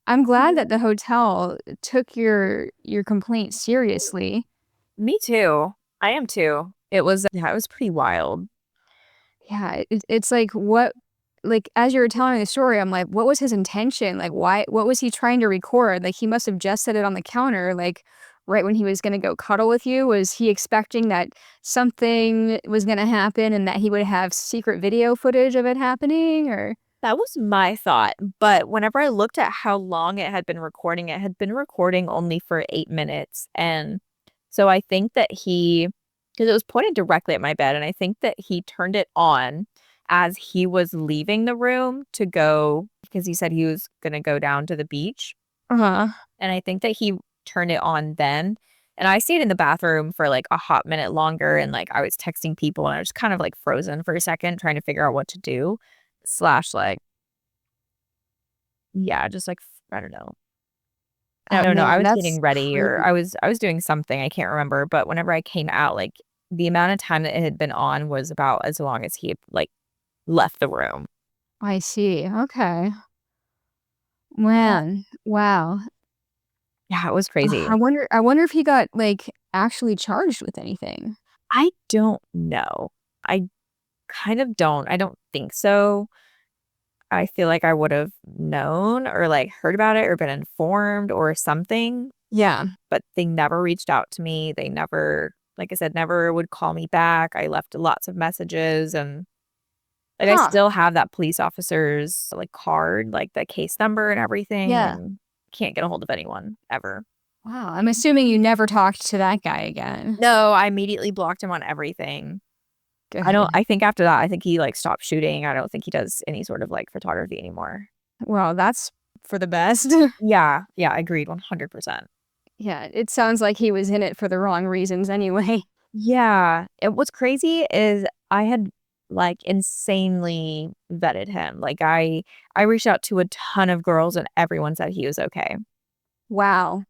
I'm glad that the hotel took your complaint seriously. Me too. I am too. It was, yeah, it was pretty wild. Yeah, it's like like as you were telling the story, I'm like, what was his intention? Like what was he trying to record? Like he must have just set it on the counter like right when he was going to go cuddle with you. Was he expecting that something was going to happen and that he would have secret video footage of it happening or That was my thought, but whenever I looked at how long it had been recording only for 8 minutes, and so I think that because it was pointed directly at my bed, and I think that he turned it on as he was leaving the room to go because he said he was gonna go down to the beach, uh-huh. and I think that he turned it on then, and I stayed in the bathroom for, like, a hot minute longer, and, like, I was texting people, and I was kind of, like, frozen for a second trying to figure out what to do, slash, like, yeah, just like, I don't know. I Oh don't know, I man, was that's getting ready or crazy. I was doing something, I can't remember, but whenever I came out, like, the amount of time that it had been on was about as long as he had, like, left the room. I see. Okay. Yeah. Man, wow. Yeah, it was crazy. I wonder if he got like actually charged with anything. I don't know. I I don't think so. I feel like I would've known or, like, heard about it or been informed or something, Yeah. but they never reached out to me, they never like I said, never would call me back, I left lots of messages and like, I Huh. still have that police officer's, like, card, like, the case number and everything, Yeah. and can't get a hold of anyone ever. Wow, I'm assuming you never talked to that guy again. No, I immediately blocked him on everything. Good. I think after that, I think he, like, stopped shooting, I don't think he does any sort of, like, photography anymore. Well, that's for the best. Yeah, yeah, agreed 100%. Yeah, it sounds like he was in it for the wrong reasons anyway. Yeah, and what's crazy is I had, like, insanely vetted him, like, I reached out to a ton of girls and everyone said he was okay. Wow.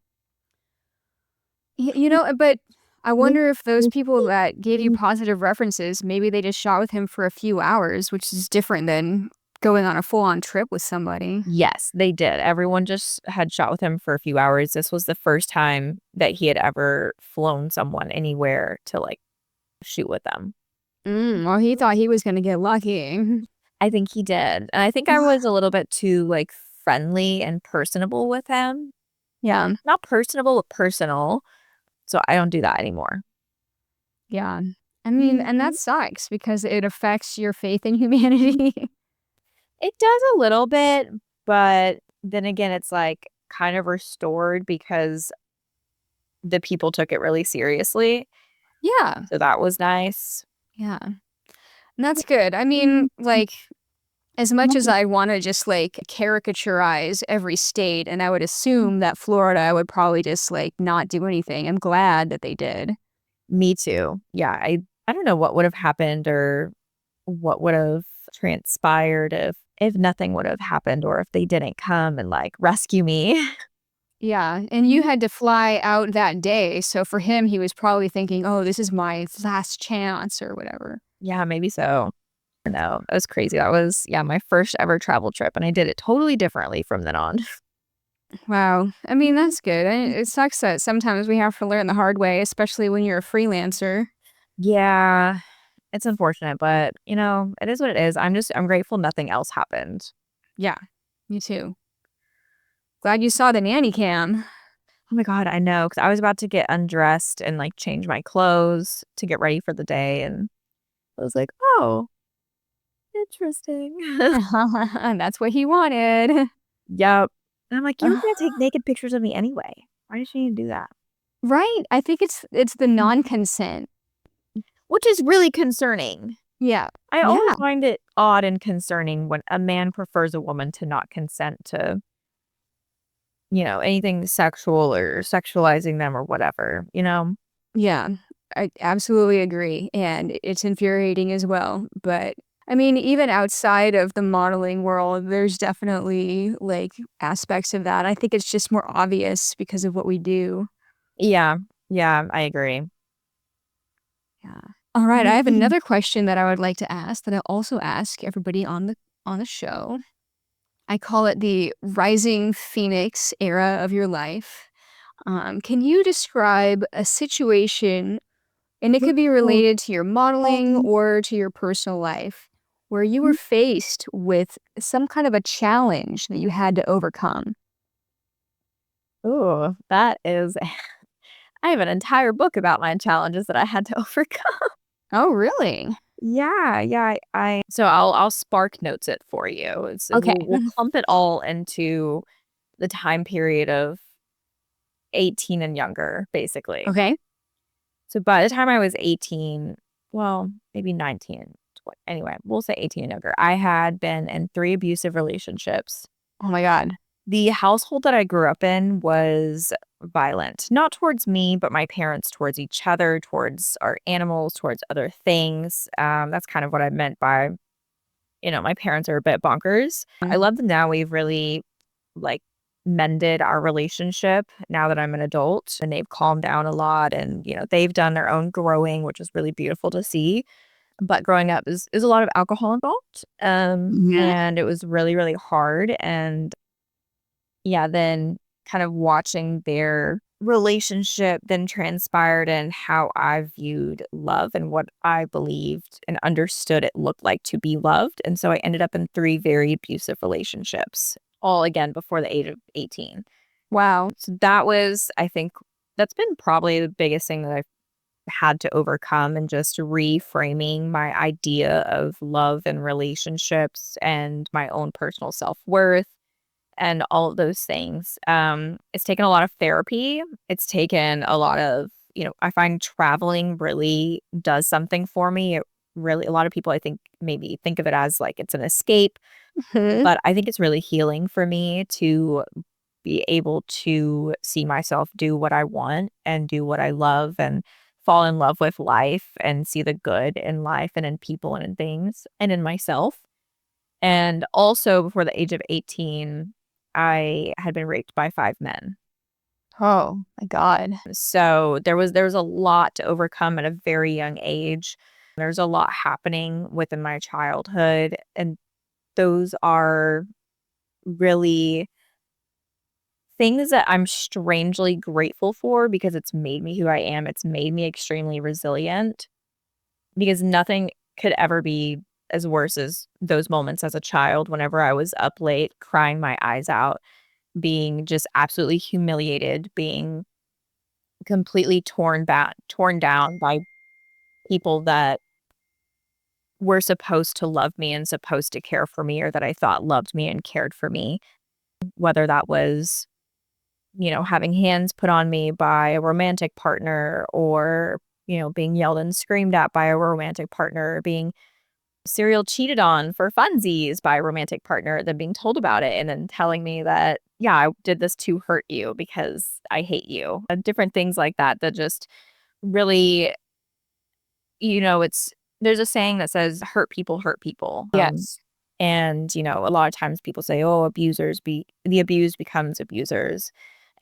But I wonder if those people that gave you positive references, maybe they just shot with him for a few hours, which is different than going on a full-on trip with somebody. Yes, they did. Everyone just had shot with him for a few hours. This was the first time that he had ever flown someone anywhere to, like, shoot with them. Well, he thought he was gonna get lucky. I think he did, and I think I was a little bit too, like, friendly and personable with him. Yeah, Not personable, but personal, so I don't do that anymore. yeah. I mean, and that sucks because it affects your faith in humanity. It does a little bit, but then again, it's, like, kind of restored because the people took it really seriously, Yeah, so that was nice. yeah. And that's good. I mean, like, as much as I wanna just, like, caricaturize every state, and I would assume that Florida would probably just, like, not do anything, I'm glad that they did. Me too. Yeah, I don't know what would have happened or what would have transpired if nothing would have happened or if they didn't come and, like, rescue me. Yeah, and you had to fly out that day, so for him, he was probably thinking, "Oh, this is my last chance," or whatever. Yeah, maybe so. No, that was crazy. That was, yeah, my first ever travel trip, and I did it totally differently from then on. Wow. I mean, that's good. It sucks that sometimes we have to learn the hard way, especially when you're a freelancer. Yeah, it's unfortunate, but, it is what it is. I'm grateful nothing else happened. Yeah, me too. Glad you saw the nanny cam. Oh my god, I know, because I was about to get undressed and, like, change my clothes to get ready for the day, and I was like, "Oh, interesting." That's what he wanted. Yep. And I'm like, "You were gonna take naked pictures of me anyway. Why did you need to do that?" Right? I think it's the non-consent. Which is really concerning. Yeah. I always Yeah. find it odd and concerning when a man prefers a woman to not consent to, anything sexual or sexualizing them or whatever, you know? Yeah. I absolutely agree, and it's infuriating as well, but I mean, even outside of the modeling world, there's definitely, like, aspects of that. I think it's just more obvious because of what we do. Yeah. Yeah, I agree. Yeah. Alright, I have another question that I would like to ask that I also ask everybody on the show. I call it the rising phoenix era of your life. Can you describe a situation, and it could be related to your modeling or to your personal life, where you were faced with some kind of a challenge that you had to overcome? Ooh, that is I have an entire book about my challenges that I had to overcome. Oh, really? Yeah, yeah, I so I'll spark notes it for you. It's Okay. we'll clump it all into the time period of 18 and younger, basically. Okay. So by the time I was 18, well, maybe 19, 20, anyway, we'll say 18 and younger, I had been in 3 abusive relationships. Oh my god. The household that I grew up in was violent, not towards me, but my parents towards each other, towards our animals, towards other things. That's kind of what I meant by, my parents are a bit bonkers. I Mm. love that now we've really like mended our relationship now that I'm an adult and they've calmed down a lot and, they've done their own growing, which is really beautiful to see. But growing up is a lot of alcohol involved. Yeah. And it was really, really hard. And yeah, then kind of watching their relationship then transpired and how I viewed love and what I believed and understood it looked like to be loved. And so I ended up in 3 very abusive relationships, all again before the age of 18. Wow. So that was, I think, that's been probably the biggest thing that I've had to overcome and just reframing my idea of love and relationships and my own personal self worth and all of those things. It's taken a lot of therapy. It's taken a lot of, I find traveling really does something for me. It really, a lot of people, I think, maybe think of it as like it's an escape, Mhm. but I think it's really healing for me to be able to see myself do what I want and do what I love and fall in love with life and see the good in life and in people and in things and in myself. And also before the age of 18, I had been raped by 5 men. Oh my god. So there was a lot to overcome at a very young age. There's a lot happening within my childhood, and those are really things that I'm strangely grateful for because it's made me who I am. It's made me extremely resilient because nothing could ever be as worse as those moments as a child whenever I was up late crying my eyes out, being just absolutely humiliated, being completely torn down by people that were supposed to love me and supposed to care for me or that I thought loved me and cared for me, whether that was, having hands put on me by a romantic partner or, being yelled and screamed at by a romantic partner, being serial cheated on for funsies by a romantic partner, then being told about it and then telling me that, yeah, I did this to hurt you because I hate you. Different things like that that just really, it's there's a saying that says hurt people hurt people. Yes. And, a lot of times people say, oh, the abused becomes abusers.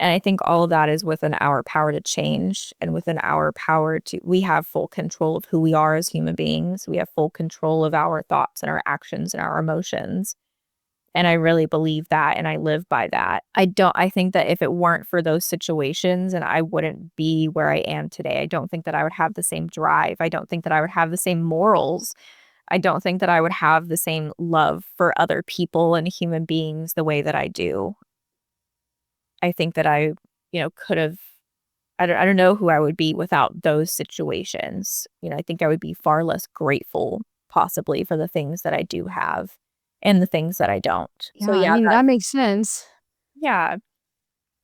And I think all of that is within our power to change and within our power we have full control of who we are as human beings. We have full control of our thoughts and our actions and our emotions. And I really believe that and I live by that. I think that if it weren't for those situations and I wouldn't be where I am today, I don't think that I would have the same drive. I don't think that I would have the same morals. I don't think that I would have the same love for other people and human beings the way that I do. I think that I, could have I don't know who I would be without those situations. I think I would be far less grateful possibly for the things that I do have and the things that I don't. Yeah, So I yeah, mean, that makes sense. yeah.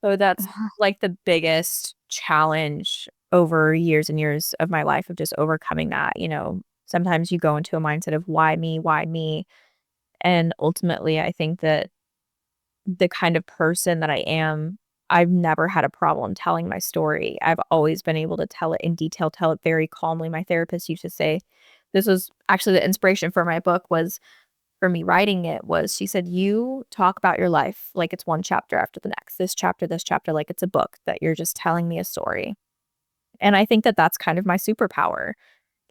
So that's like the biggest challenge over years and years of my life of just overcoming that. Sometimes you go into a mindset of why me, why me? And ultimately, I think that the kind of person that I am, I've never had a problem telling my story. I've always been able to tell it in detail, tell it very calmly. My therapist used to say This was actually the inspiration for my book was for me writing it was she said, "You talk about your life like it's one chapter after the next. This chapter, like it's a book that you're just telling me a story." And I think that that's kind of my superpower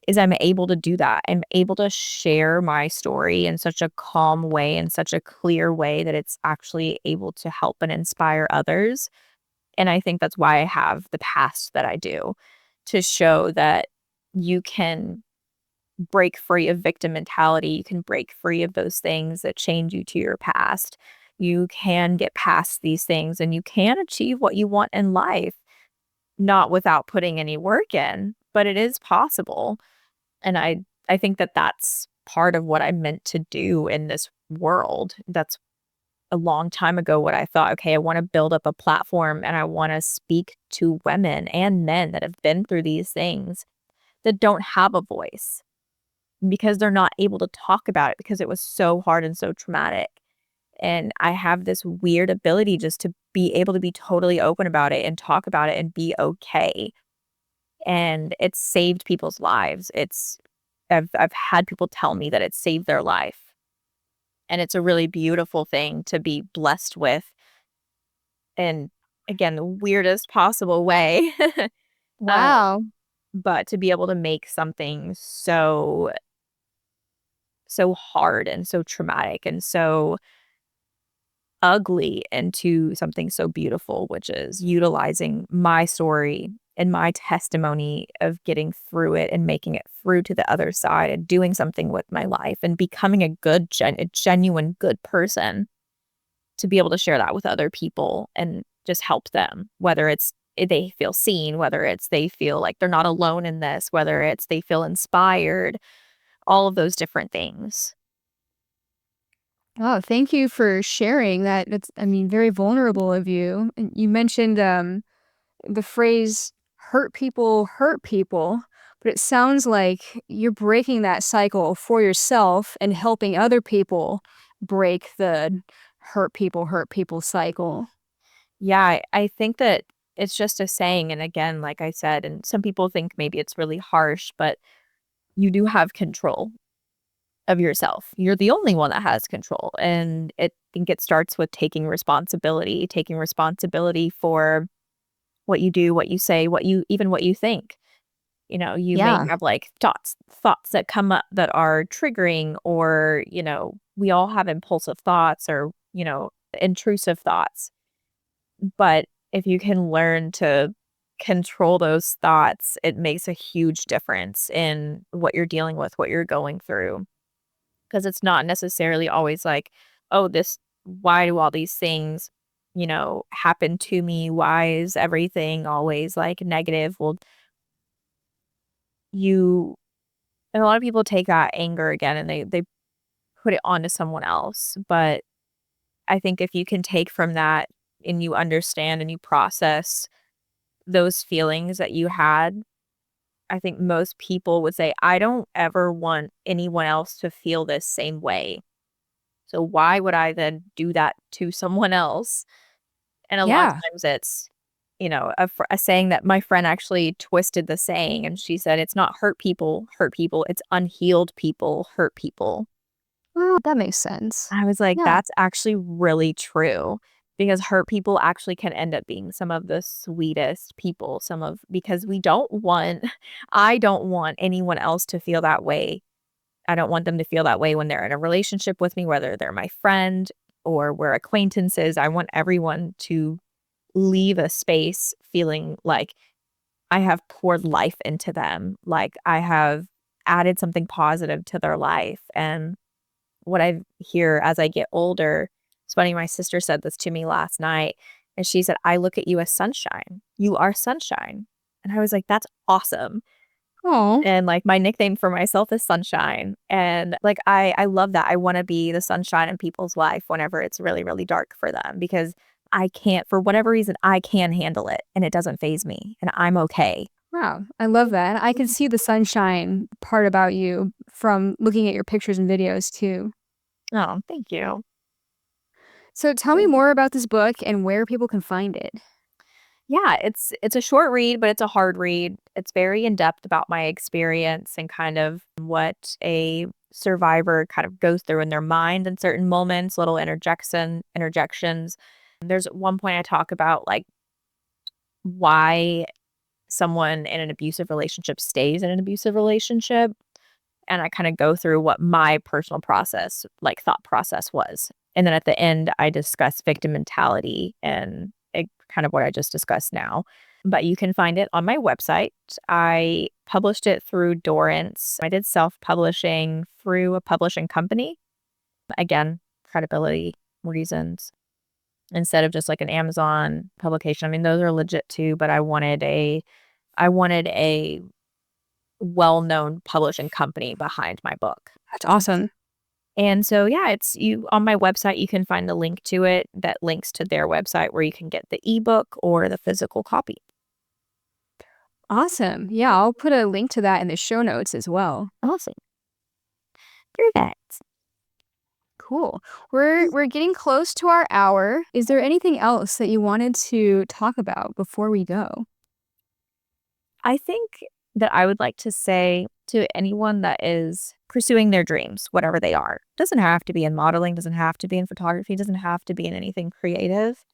is I'm able to do that. I'm able to share my story in such a calm way, in such a clear way that it's actually able to help and inspire others. And I think that's why I have the past that I do to show that you can break free of victim mentality. You can break free of those things that chained you to your past. You can get past these things and you can achieve what you want in life, not without putting any work in, but it is possible. And I think that that's part of what I'm meant to do in this world. That's a long time ago what I thought, okay, I want to build up a platform and I want to speak to women and men that have been through these things that don't have a voice because they're not able to talk about it because it was so hard and so traumatic. And I have this weird ability just to be able to be totally open about it and talk about it and be okay. And it's saved people's lives. I've had people tell me that it saved their life. And it's a really beautiful thing to be blessed with in, again, the weirdest possible way. Uh, Wow. but to be able to make something so hard and so traumatic and so ugly into something so beautiful, which is utilizing my story and my testimony of getting through it and making it through to the other side and doing something with my life and becoming a genuine good person to be able to share that with other people and just help them, whether it's they feel seen, whether it's they feel like they're not alone in this, whether it's they feel inspired, all of those different things. Oh, thank you for sharing that. That's, I mean, very vulnerable of you. And you mentioned the phrase hurt people, but it sounds like you're breaking that cycle for yourself and helping other people break the hurt people cycle. Yeah, I think that it's just a saying, and again, like I said, and some people think maybe it's really harsh, but you do have control of yourself. You're the only one that has control, and I think it starts with taking responsibility for what you do, what you say, what you think. You know, you may Yeah. have, like, thoughts that come up that are triggering or, you know, we all have impulsive thoughts or, you know, intrusive thoughts. But if you can learn to control those thoughts, it makes a huge difference in what you're dealing with, what you're going through. Because it's not necessarily always like, "Oh, this why do all these things, you know, happen to me? Why is everything always, like, negative?" Well, you and a lot of people take that anger again and they put it onto someone else, but I think if you can take from that and you understand and you process those feelings that you had, I think most people would say, "I don't ever want anyone else to feel this same way. So why would I then do that to someone else?" And a lot of Yeah. times it's, you know, a saying that my friend actually twisted the saying, and she said, "It's not hurt people, it's unhealed people hurt people." Well, that makes sense. I was like, Yeah. "That's actually really true." Because hurt people actually can end up being some of the sweetest people, some of because we don't want I don't want anyone else to feel that way. I don't want them to feel that way when they're in a relationship with me, whether they're my friend or we're acquaintances. I want everyone to leave a space feeling like I have poured life into them, like I have added something positive to their life. And what I hear as I get older, it's funny, my sister said this to me last night, and she said, "I look at you as sunshine. You are sunshine." And I was like, "That's awesome." Oh, And, like, my nickname for myself is Sunshine, and, like, I love that. I wanna be the sunshine in people's life whenever it's really, really dark for them because I can't for whatever reason, I can handle it, and it doesn't phase me, and I'm okay. wow. I love that. I can see the sunshine part about you from looking at your pictures and videos too. Oh, thank you. So tell me more about this book and where people can find it. Yeah, it's a short read, but it's a hard read. It's very in-depth about my experience and kind of what a survivor kind of goes through in their mind in certain moments, little interjections. There's one point I talk about like why someone in an abusive relationship stays in an abusive relationship. And I kind of go through what my personal process, like thought process was. And then at the end, I discuss victim mentality and kind of what I just discussed now. But you can find it on my website. I published it through Dorrance. I did self-publishing through a publishing company. Again, credibility reasons instead of just like an Amazon publication. I mean, those are legit too, but I wanted a well-known publishing company behind my book. That's awesome. And so, yeah, it's you on my website, you can find a link to it that links to their website where you can get the ebook or the physical copy. Awesome. Yeah, I'll put a link to that in the show notes as well. Awesome. Perfect. Cool. We're getting close to our hour. Is there anything else that you wanted to talk about before we go? I think that I would like to say to anyone that is pursuing their dreams, whatever they are, doesn't have to be in modeling, doesn't have to be in photography, doesn't have to be in anything creative.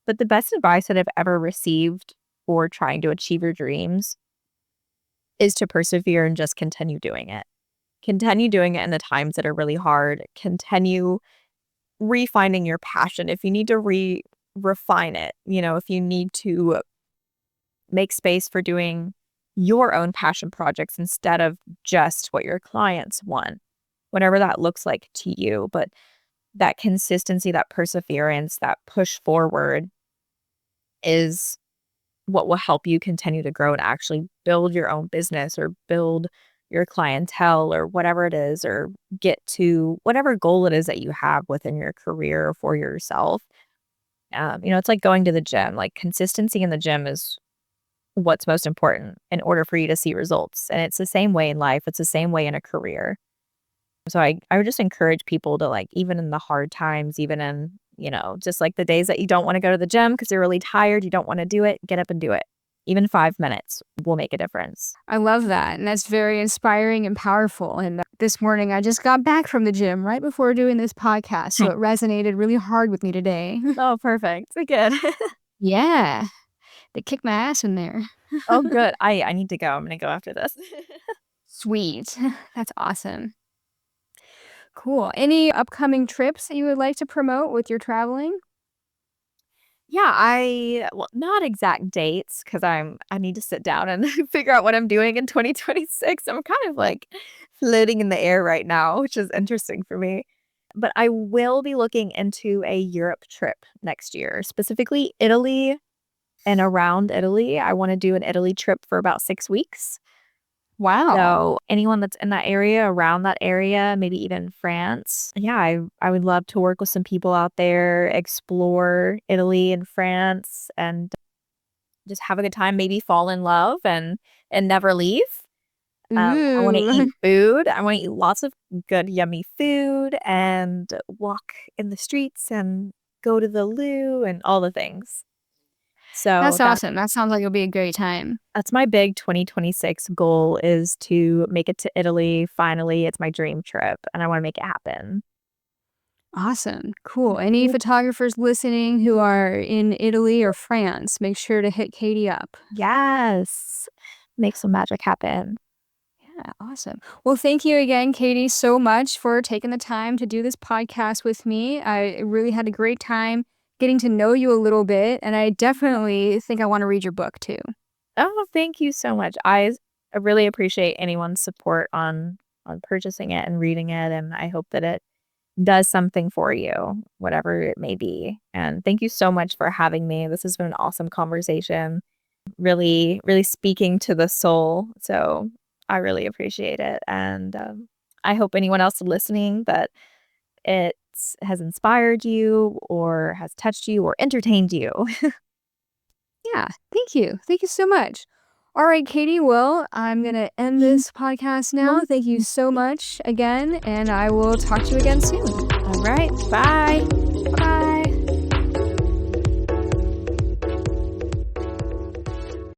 But the best advice that I've ever received for trying to achieve your dreams is to persevere and just continue doing it. Continue doing it in the times that are really hard. Continue refining your passion. If you need to refine it, if you need to make space for doing your own passion projects instead of just what your clients want, whatever that looks like to you. But that consistency, that perseverance, that push forward is what will help you continue to grow and actually build your own business or build your clientele or whatever it is, or get to whatever goal it is that you have within your career or for yourself. It's like going to the gym. Like consistency in the gym is what's most important in order for you to see results. And it's the same way in life. It's the same way in a career. So I would just encourage people to like, even in the hard times, even in, just like the days that you don't want to go to the gym because you're really tired, you don't want to do it, get up and do it. Even 5 minutes will make a difference. I love that. And that's very inspiring and powerful. And this morning, I just got back from the gym right before doing this podcast. So it resonated really hard with me today. Oh, perfect. Good. Yeah. They kicked my ass in there. Oh, good. I need to go. I'm going to go after this. Sweet. That's awesome. Cool. Any upcoming trips that you would like to promote with your traveling? Yeah, well, not exact dates because I need to sit down and figure out what I'm doing in 2026. I'm kind of like floating in the air right now, which is interesting for me. But I will be looking into a Europe trip next year, specifically Italy and around Italy. I want to do an Italy trip for about 6 weeks. Wow. So anyone that's in that area, around that area, maybe even France. Yeah, I would love to work with some people out there, explore Italy and France, and just have a good time, maybe fall in love and never leave. I want to Ooh. eat food. I want to eat lots of good, yummy food and walk in the streets and go to the loo and all the things. So That's awesome. That sounds like it'll be a great time. that's my big 2026 goal, is to make it to Italy. Finally, it's my dream trip and I want to make it happen. Awesome. Cool. Any photographers listening who are in Italy or France, make sure to hit Katie up. Yes. Make some magic happen. Yeah, awesome. Well, thank you again, Katie, so much for taking the time to do this podcast with me. I really had a great time getting to know you a little bit, and I definitely think I want to read your book too. Oh, thank you so much. I really appreciate anyone's support on purchasing it and reading it, and I hope that it does something for you, whatever it may be. And thank you so much for having me. This has been an awesome conversation. Really, really speaking to the soul. So I really appreciate it. And I hope anyone else listening that it has inspired you or has touched you or entertained you. Yeah, thank you. Thank you so much. All right, Katie, well, I'm going to end this podcast now. Thank you so much again, and I will talk to you again soon. All right. Bye.